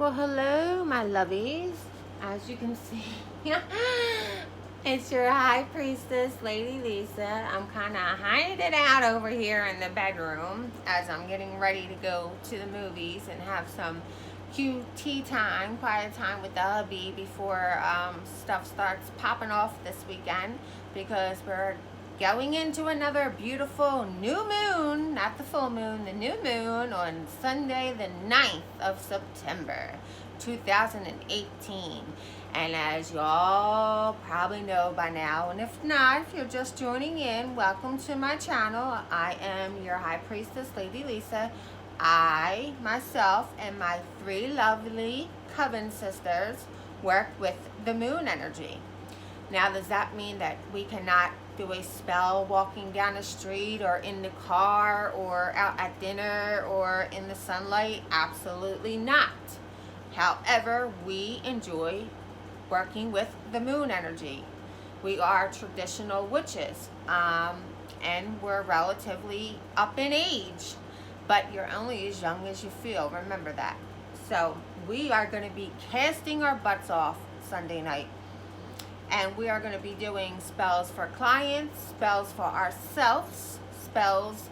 Well, hello, my lovies. As you can see, it's your high priestess, Lady Lisa. I'm kind of hiding out over here in the bedroom as I'm getting ready to go to the movies and have some QT time, quiet time with the hubby before stuff starts popping off this weekend, because we're going into another beautiful new moon, not the full moon, the new moon on Sunday the 9th of September 2018. And as y'all probably know by now, and if not, if you're just joining in, welcome to my channel. I am your high priestess, Lady Lisa. I, myself, and my 3 lovely coven sisters work with the moon energy. Now, does that mean that we cannot do a spell walking down the street or in the car or out at dinner or in the sunlight? Absolutely not. However, we enjoy working with the moon energy. We are traditional witches, and we're relatively up in age, but you're only as young as you feel. Remember that. So we are going to be casting our butts off Sunday night. And we are going to be doing spells for clients, spells for ourselves, spells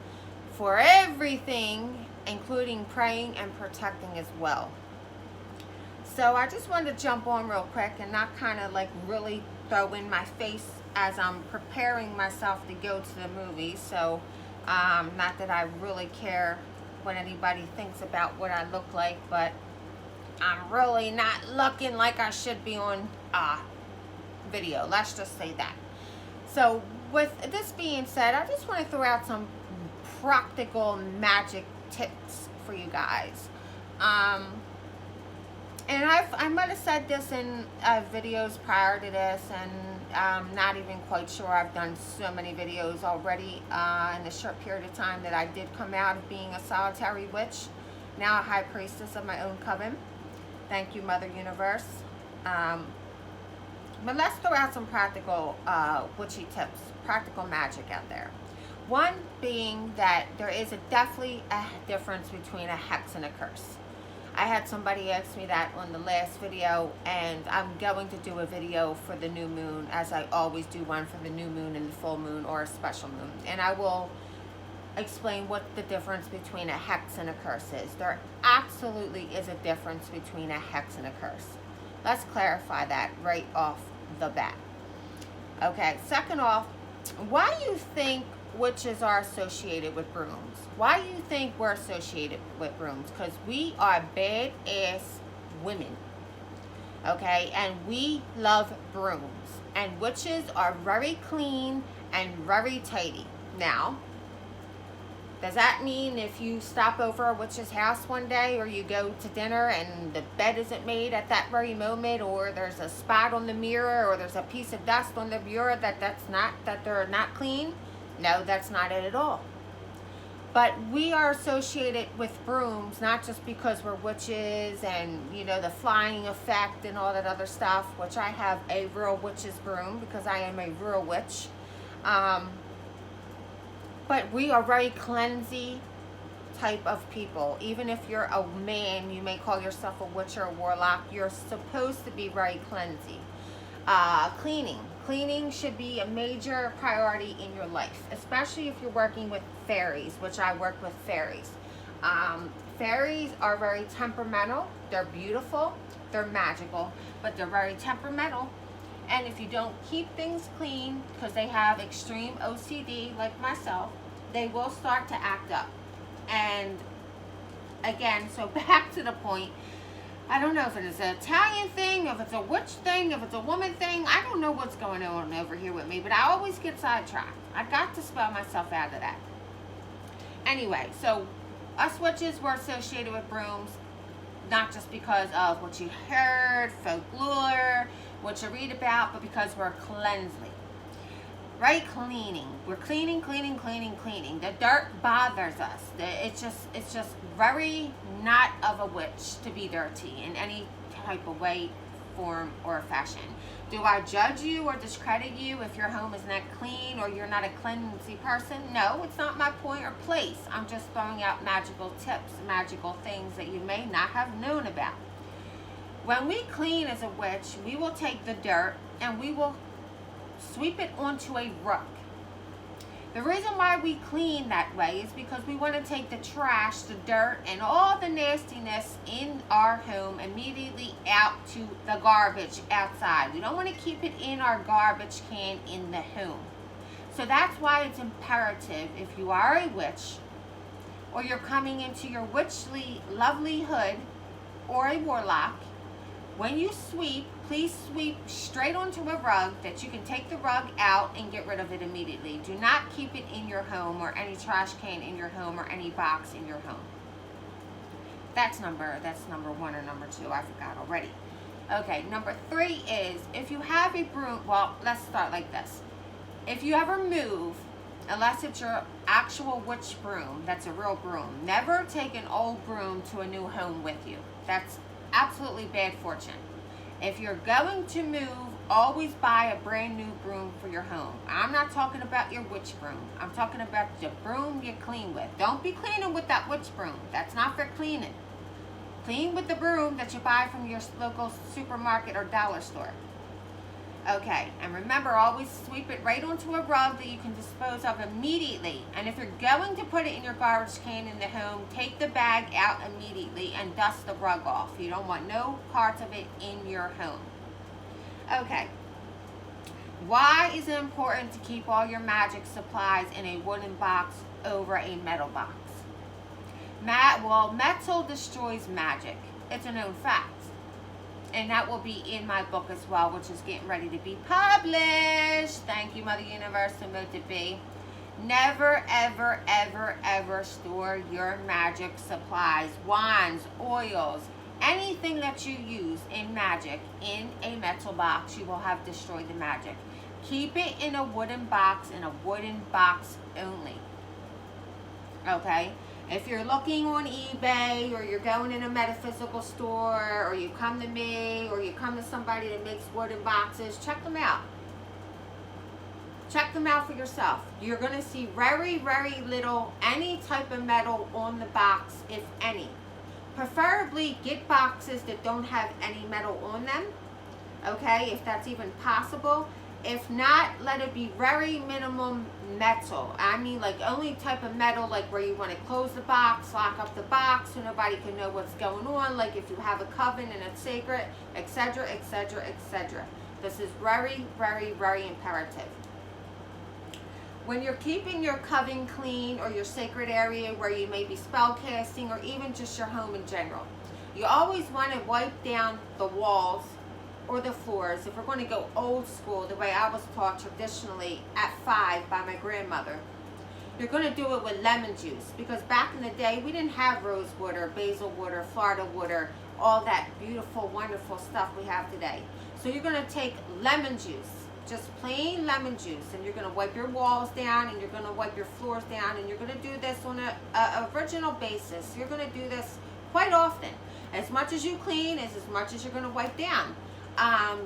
for everything, including praying and protecting as well. So I just wanted to jump on real quick and not kind of like really throw in my face as I'm preparing myself to go to the movies. So not that I really care what anybody thinks about what I look like, but I'm really not looking like I should be on video. Let's just say that. So with this being said, I just want to throw out some practical magic tips for you guys. And I might have said this in videos prior to this, and I'm not even quite sure. I've done so many videos already in the short period of time that I did come out of being a solitary witch, now a high priestess of my own coven. Thank you, Mother Universe. But let's throw out some practical witchy tips, practical magic out there. One being that there is definitely a difference between a hex and a curse. I had somebody ask me that on the last video, and I'm going to do a video for the new moon, as I always do one for the new moon and the full moon or a special moon. And I will explain what the difference between a hex and a curse is. There absolutely is a difference between a hex and a curse. Let's clarify that right off the bat. Okay, second off, why do you think witches are associated with brooms? Why do you think we're associated with brooms? Because we are badass women, okay? And we love brooms. And witches are very clean and very tidy. Now, does that mean if you stop over a witch's house one day, or you go to dinner and the bed isn't made at that very moment, or there's a spot on the mirror, or there's a piece of dust on the bureau, that they're not clean? No, that's not it at all. But we are associated with brooms not just because we're witches and, you know, the flying effect and all that other stuff, which I have a real witch's broom because I am a real witch. But we are very cleansy type of people. Even if you're a man, you may call yourself a witch or a warlock, you're supposed to be very cleansy. Cleaning should be a major priority in your life, especially if you're working with fairies, which I work with fairies. Fairies are very temperamental. They're beautiful, they're magical, but they're very temperamental. And if you don't keep things clean, because they have extreme OCD like myself, they will start to act up. And again, so back to the point, I don't know if it is an Italian thing, if it's a witch thing, if it's a woman thing. I don't know what's going on over here with me, but I always get sidetracked. I've got to spell myself out of that. Anyway, so us witches were associated with brooms, not just because of what you heard, folklore, what you read about, but because we're cleansing. Right? Cleaning. We're cleaning. The dirt bothers us. It's just very not of a witch to be dirty in any type of way, form, or fashion. Do I judge you or discredit you if your home is not clean or you're not a cleansy person? No, it's not my point or place. I'm just throwing out magical tips, magical things that you may not have known about. When we clean as a witch, we will take the dirt and we will sweep it onto a rug. The reason why we clean that way is because we want to take the trash, the dirt, and all the nastiness in our home immediately out to the garbage outside. We don't want to keep it in our garbage can in the home. So that's why it's imperative, if you are a witch or you're coming into your witchly lovelyhood or a warlock, when you sweep, please sweep straight onto a rug that you can take the rug out and get rid of it immediately. Do not keep it in your home or any trash can in your home or any box in your home. That's number one or number two. I forgot already. Okay, number 3 is if you have a broom, well, let's start like this. If you ever move, unless it's your actual witch broom, that's a real broom, never take an old broom to a new home with you. That's absolutely bad fortune. If you're going to move, always buy a brand new broom for your home. I'm not talking about your witch broom. I'm talking about the broom you clean with. Don't be cleaning with that witch broom. That's not for cleaning. Clean with the broom that you buy from your local supermarket or dollar store. Okay, and remember, always sweep it right onto a rug that you can dispose of immediately. And if you're going to put it in your garbage can in the home, take the bag out immediately and dust the rug off. You don't want no parts of it in your home. Okay, why is it important to keep all your magic supplies in a wooden box over a metal box? Well, metal destroys magic. It's a known fact. And that will be in my book as well, which is getting ready to be published. Thank you, Mother Universe, and mote it be. Never, ever, ever, ever store your magic supplies, wands, oils, anything that you use in magic in a metal box. You will have destroyed the magic. Keep it in a wooden box, only. Okay? If you're looking on eBay or you're going in a metaphysical store or you come to me or you come to somebody that makes wooden boxes, check them out. Check them out for yourself. You're going to see very, very little, any type of metal on the box, if any. Preferably get boxes that don't have any metal on them, okay, if that's even possible. If not, let it be very minimum metal. I mean, like only type of metal, like where you want to close the box, lock up the box so nobody can know what's going on, like if you have a coven and it's sacred, etc., etc., etc. This is very, very, very imperative. When you're keeping your coven clean or your sacred area where you may be spell casting or even just your home in general, you always want to wipe down the walls or the floors. If we're going to go old school, the way I was taught traditionally at 5 by my grandmother, you're going to do it with lemon juice, because back in the day we didn't have rose water, basil water, Florida water, all that beautiful, wonderful stuff we have today. So you're going to take lemon juice, just plain lemon juice, and you're going to wipe your walls down and you're going to wipe your floors down, and you're going to do this on a original basis. You're going to do this quite often. As much as you clean is as much as you're going to wipe down.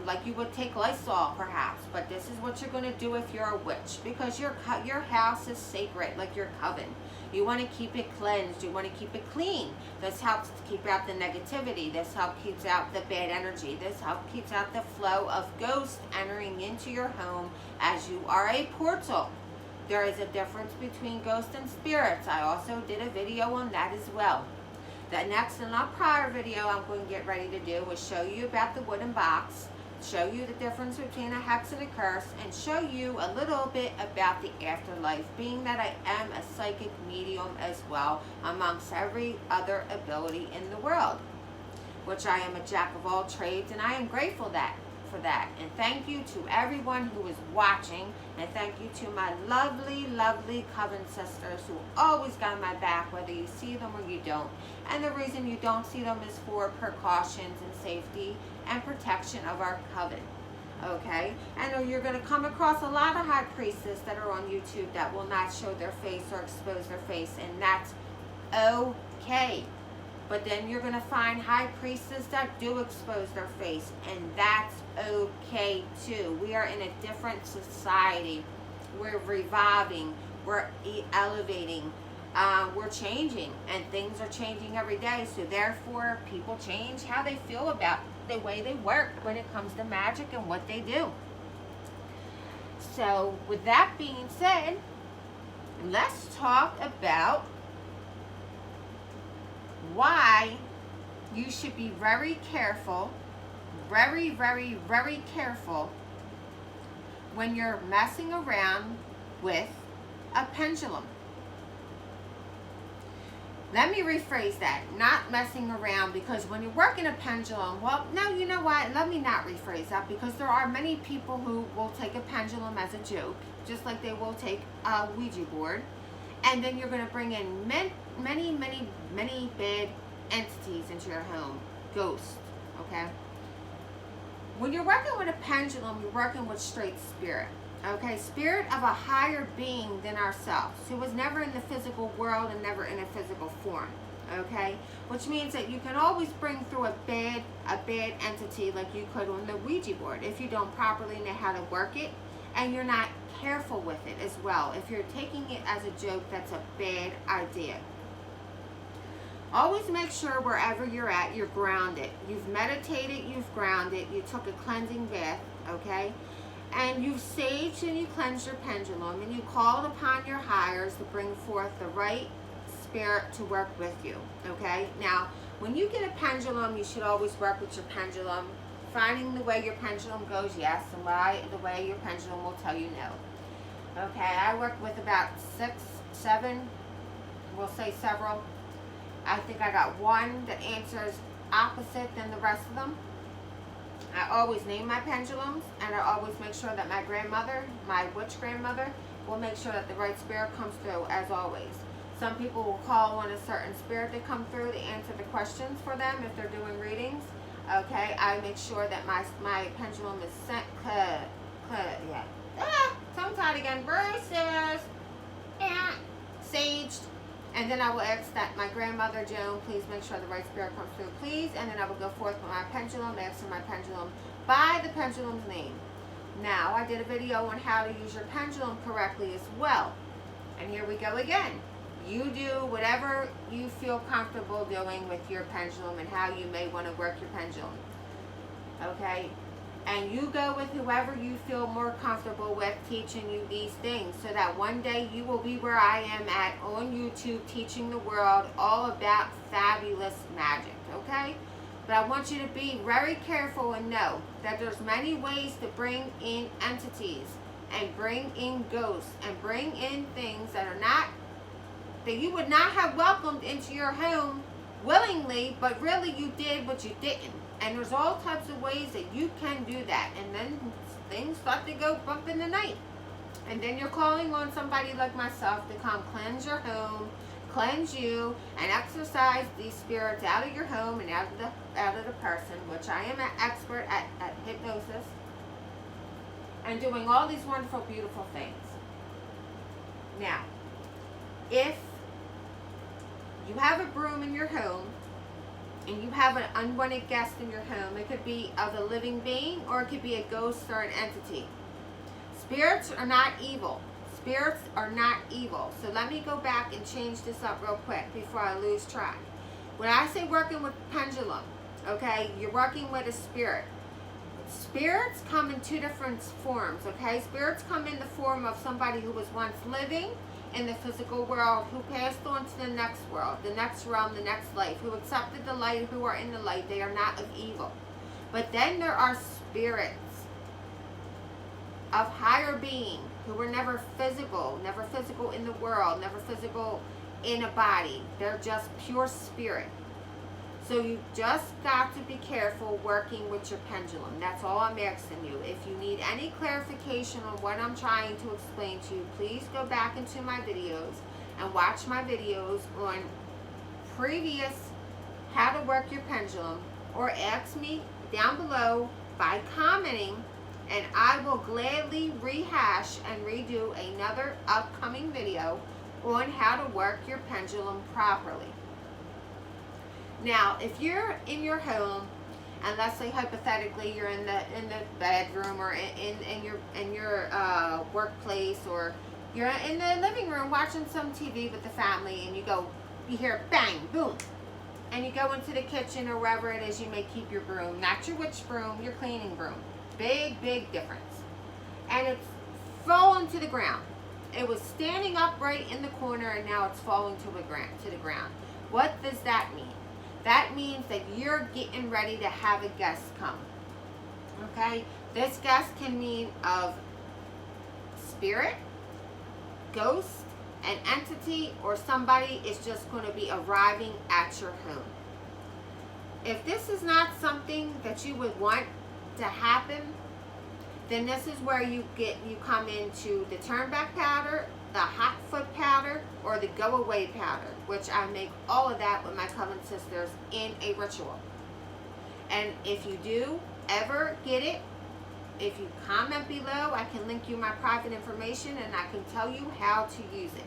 Like you would take Lysol perhaps, but this is what you're going to do if you're a witch, because your house is sacred, like your coven. You want to keep it cleansed. You want to keep it clean. This helps to keep out the negativity. This helps keeps out the bad energy. This helps keeps out the flow of ghosts entering into your home, as you are a portal. There is a difference between ghosts and spirits. I also did a video on that as well. The next and not prior video I'm going to get ready to do is show you about the wooden box, show you the difference between a hex and a curse, and show you a little bit about the afterlife, being that I am a psychic medium as well, amongst every other ability in the world, which I am a jack of all trades, and I am grateful for that. And thank you to everyone who is watching, and thank you to my lovely, lovely coven sisters who always got my back, whether you see them or you don't. And the reason you don't see them is for precautions and safety and protection of our coven. Okay? And you're going to come across a lot of high priestesses that are on YouTube that will not show their face or expose their face, and that's okay. But then you're going to find high priestesses that do expose their face, and that's okay too. We are in a different society. We're reviving. We're elevating. we're changing, and things are changing every day. So therefore, people change how they feel about the way they work when it comes to magic and what they do. So with that being said, let's talk about why you should be very careful, very, very, very careful when you're messing around with a pendulum. Let me rephrase that. Not messing around, because when you're working a pendulum, well, no, you know what? Let me not rephrase that, because there are many people who will take a pendulum as a joke, just like they will take a Ouija board. And then you're going to bring in many bad entities into your home. Ghosts, okay? When you're working with a pendulum, you're working with straight spirit. Okay, spirit of a higher being than ourselves, who was never in the physical world and never in a physical form. Okay, which means that you can always bring through a bad entity, like you could on the Ouija board, if you don't properly know how to work it and you're not careful with it as well. If you're taking it as a joke, that's a bad idea. Always make sure wherever you're at, you're grounded. You've meditated, you've grounded, you took a cleansing bath, okay? And you've saged and you cleansed your pendulum, and you called upon your higher to bring forth the right spirit to work with you, okay? Now, when you get a pendulum, you should always work with your pendulum. Finding the way your pendulum goes, yes, and the way your pendulum will tell you no. Okay, I work with about 6, 7, we'll say several. I think I got one that answers opposite than the rest of them. I always name my pendulums, and I always make sure that my grandmother, my witch grandmother, will make sure that the right spirit comes through, as always. Some people will call on a certain spirit to come through to answer the questions for them if they're doing readings. Okay, I make sure that my pendulum is sent, tongue-tied again, versus, saged. And then I will ask that my grandmother, Joan, please make sure the right spirit comes through, please. And then I will go forth with my pendulum, answer my pendulum by the pendulum's name. Now, I did a video on how to use your pendulum correctly as well. And here we go again. You do whatever you feel comfortable doing with your pendulum and how you may want to work your pendulum. Okay? And you go with whoever you feel more comfortable with teaching you these things, so that one day you will be where I am at on YouTube, teaching the world all about fabulous magic, okay? But I want you to be very careful and know that there's many ways to bring in entities and bring in ghosts and bring in things that you would not have welcomed into your home willingly, but really you did, but you didn't. And there's all types of ways that you can do that. And then things start to go bump in the night. And then you're calling on somebody like myself to come cleanse your home, cleanse you, and exorcise these spirits out of your home and out of the person, which I am an expert at hypnosis, and doing all these wonderful, beautiful things. Now, if you have a broom in your home, and you have an unwanted guest in your home, it could be of a living being, or it could be a ghost or an entity. Spirits are not evil. Spirits are not evil. So let me go back and change this up real quick before I lose track. When I say working with pendulum, okay, you're working with a spirit. Spirits come in two different forms, okay? Spirits come in the form of somebody who was once living in the physical world, who passed on to the next world, the next realm, the next life, who accepted the light, who are in the light. They are not of evil. But then there are spirits of higher being who were never physical in the world, never physical in a body. They're just pure spirit. So you just got to be careful working with your pendulum. That's all I'm asking you. If you need any clarification on what I'm trying to explain to you, please go back into my videos and watch my videos on previous how to work your pendulum, or ask me down below by commenting, and I will gladly rehash and redo another upcoming video on how to work your pendulum properly. Now, if you're in your home, and let's say hypothetically you're in the bedroom, or in your workplace, or You're in the living room watching some TV with the family, and you hear bang, boom, and you go into the kitchen or wherever it is you may keep your broom. Not your witch broom, your cleaning broom. Big, big difference. And it's fallen to the ground. It was standing upright in the corner, and now it's falling to the ground. What does that mean? That means that you're getting ready to have a guest come. Okay? This guest can mean of spirit, ghost, an entity, or somebody is just going to be arriving at your home. If this is not something that you would want to happen, then this is where you come into the turn back powder, the hot foot powder, or the go away powder, which I make all of that with my coven sisters in a ritual. And if you do ever get it, if you comment below, I can link you my private information and I can tell you how to use it.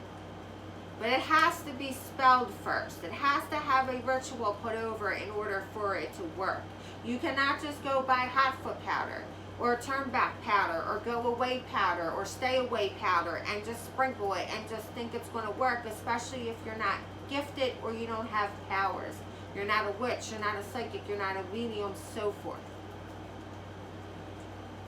But it has to be spelled first. It has to have a ritual put over it in order for it to work. You cannot just go buy hot foot powder or turn back powder or go away powder or stay away powder and just sprinkle it and just think it's going to work, especially if you're not gifted or you don't have powers. You're not a witch, you're not a psychic, you're not a medium, so forth.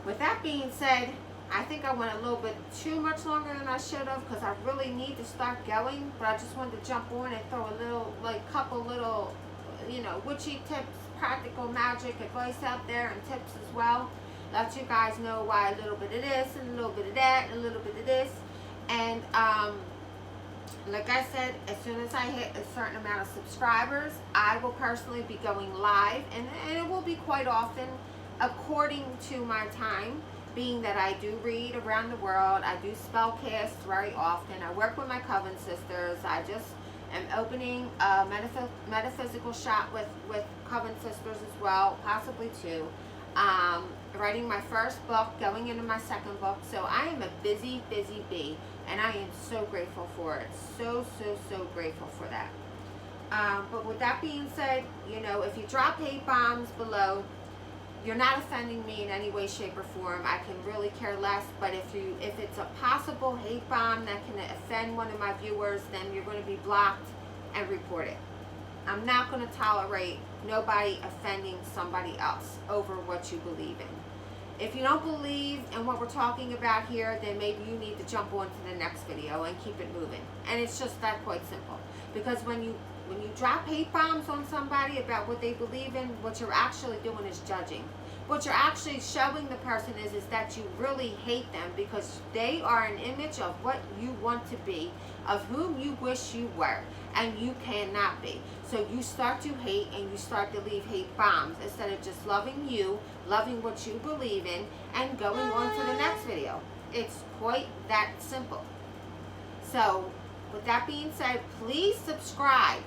With that being said, I think I went a little bit too much longer than I should have because I really need to start going, but I just wanted to jump on and throw a little, couple little, witchy tips, practical magic advice out there and tips as well. Let you guys know why a little bit of this and a little bit of that and a little bit of this. And like I said, as soon as I hit a certain amount of subscribers, I will personally be going live, and it will be quite often according to my time, being that I do read around the world. I do spell cast very often. I work with my coven sisters. I just am opening a metaphysical shop with coven sisters as well, possibly two. Writing my first book, going into my second book. So I am a busy, busy bee, and I am so grateful for it. So, so, so grateful for that. But with that being said, if you drop hate bombs below, you're not offending me in any way, shape, or form. I can really care less. But if it's a possible hate bomb that can offend one of my viewers, then you're going to be blocked and reported. I'm not going to tolerate nobody offending somebody else over what you believe in. If you don't believe in what we're talking about here, then maybe you need to jump on to the next video and keep it moving. And it's just that quite simple. Because when you drop hate bombs on somebody about what they believe in, what you're actually doing is judging. What you're actually showing the person is that you really hate them because they are an image of what you want to be, of whom you wish you were, and you cannot be. So you start to hate and you start to leave hate bombs instead of just loving you, loving what you believe in, and going on to the next video. It's quite that simple. So with that being said, please subscribe.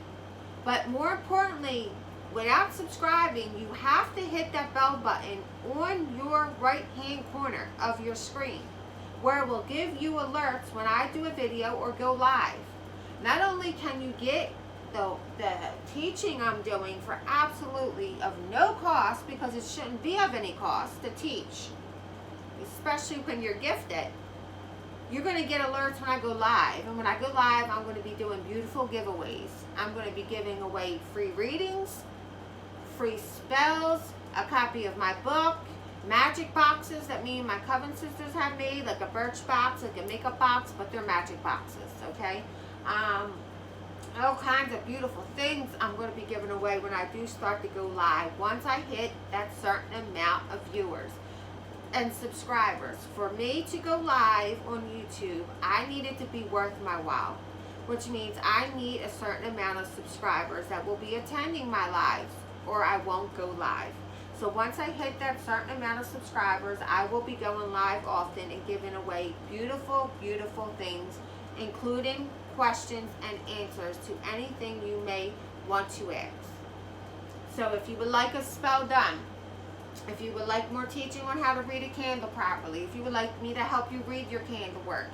But more importantly, without subscribing, you have to hit that bell button on your right hand corner of your screen, where it will give you alerts when I do a video or go live. Not only can you get the teaching I'm doing for absolutely of no cost, because it shouldn't be of any cost to teach, especially when you're gifted. You're going to get alerts when I go live. And when I go live, I'm going to be doing beautiful giveaways. I'm going to be giving away free readings, free spells, a copy of my book, magic boxes that me and my coven sisters have made, like a birch box, like a makeup box, but they're magic boxes, okay? All kinds of beautiful things I'm going to be giving away when I do start to go live. Once I hit that certain amount of viewers and subscribers. For me to go live on YouTube, I need it to be worth my while, which means I need a certain amount of subscribers that will be attending my lives, or I won't go live. So once I hit that certain amount of subscribers, I will be going live often and giving away beautiful, beautiful things, including questions and answers to anything you may want to ask. So if you would like a spell done, if you would like more teaching on how to read a candle properly, if you would like me to help you read your candle work,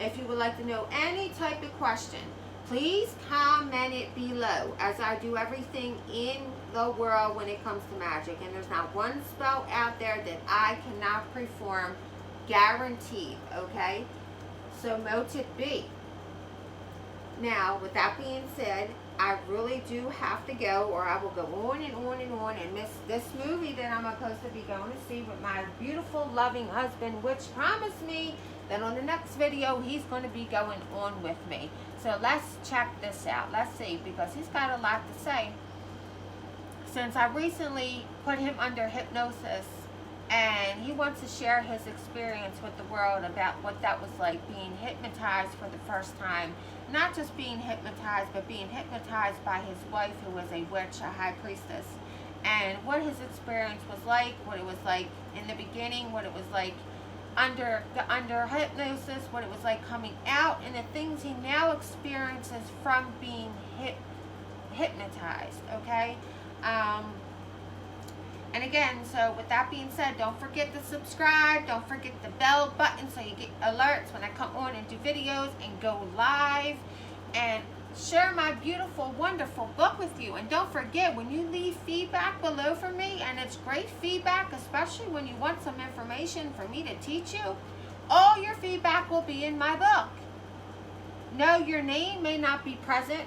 if you would like to know any type of question, please comment it below, as I do everything in the world when it comes to magic. And there's not one spell out there that I cannot perform, guaranteed, okay? So mote it be. Now, with that being said, I really do have to go, or I will go on and on and on and miss this movie that I'm supposed to be going to see with my beautiful, loving husband, which promised me that on the next video, he's going to be going on with me. So let's check this out. Let's see, because he's got a lot to say. Since I recently put him under hypnosis, and he wants to share his experience with the world about what that was like, being hypnotized for the first time. Not just being hypnotized, but being hypnotized by his wife, who was a witch, a high priestess. And what his experience was like, what it was like in the beginning, what it was like under hypnosis, what it was like coming out, and the things he now experiences from being hypnotized, okay? And again, so with that being said, don't forget to subscribe. Don't forget the bell button so you get alerts when I come on and do videos and go live. And share my beautiful, wonderful book with you. And don't forget, when you leave feedback below for me, and it's great feedback, especially when you want some information for me to teach you, all your feedback will be in my book. No, your name may not be present,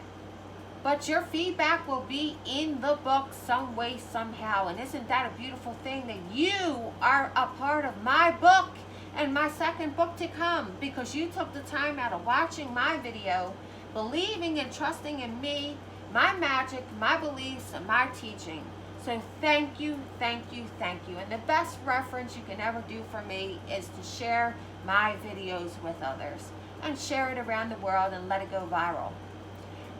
but your feedback will be in the book some way, somehow. And isn't that a beautiful thing that you are a part of my book and my second book to come, because you took the time out of watching my video, believing and trusting in me, my magic, my beliefs, and my teaching. So thank you, thank you, thank you. And the best reference you can ever do for me is to share my videos with others and share it around the world and let it go viral.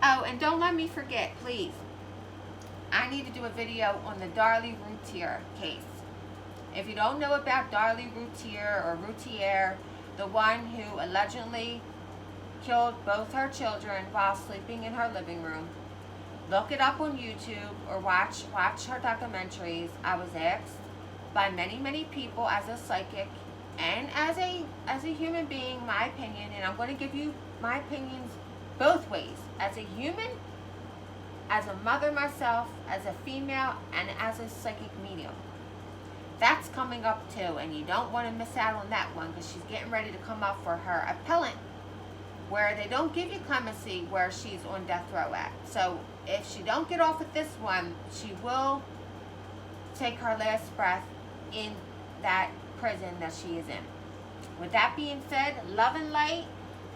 Oh, and don't let me forget, please. I need to do a video on the Darlie Routier case. If you don't know about Darlie Routier or Routier, the one who allegedly killed both her children while sleeping in her living room, look it up on YouTube or watch her documentaries. I was asked by many, many people as a psychic and as a human being my opinion, and I'm going to give you my opinions both ways, as a human, as a mother myself, as a female, and as a psychic medium. That's coming up too, and you don't want to miss out on that one, because she's getting ready to come up for her appellant, where they don't give you clemency where she's on death row at. So if she don't get off with this one, she will take her last breath in that prison that she is in. With that being said, love and light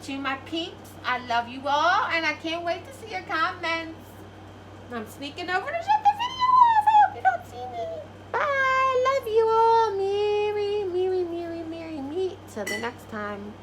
to my peeps. I love you all, and I can't wait to see your comments. I'm sneaking over to shut the video off. I hope you don't see me. Bye. Love you all. Mary. Till the next time.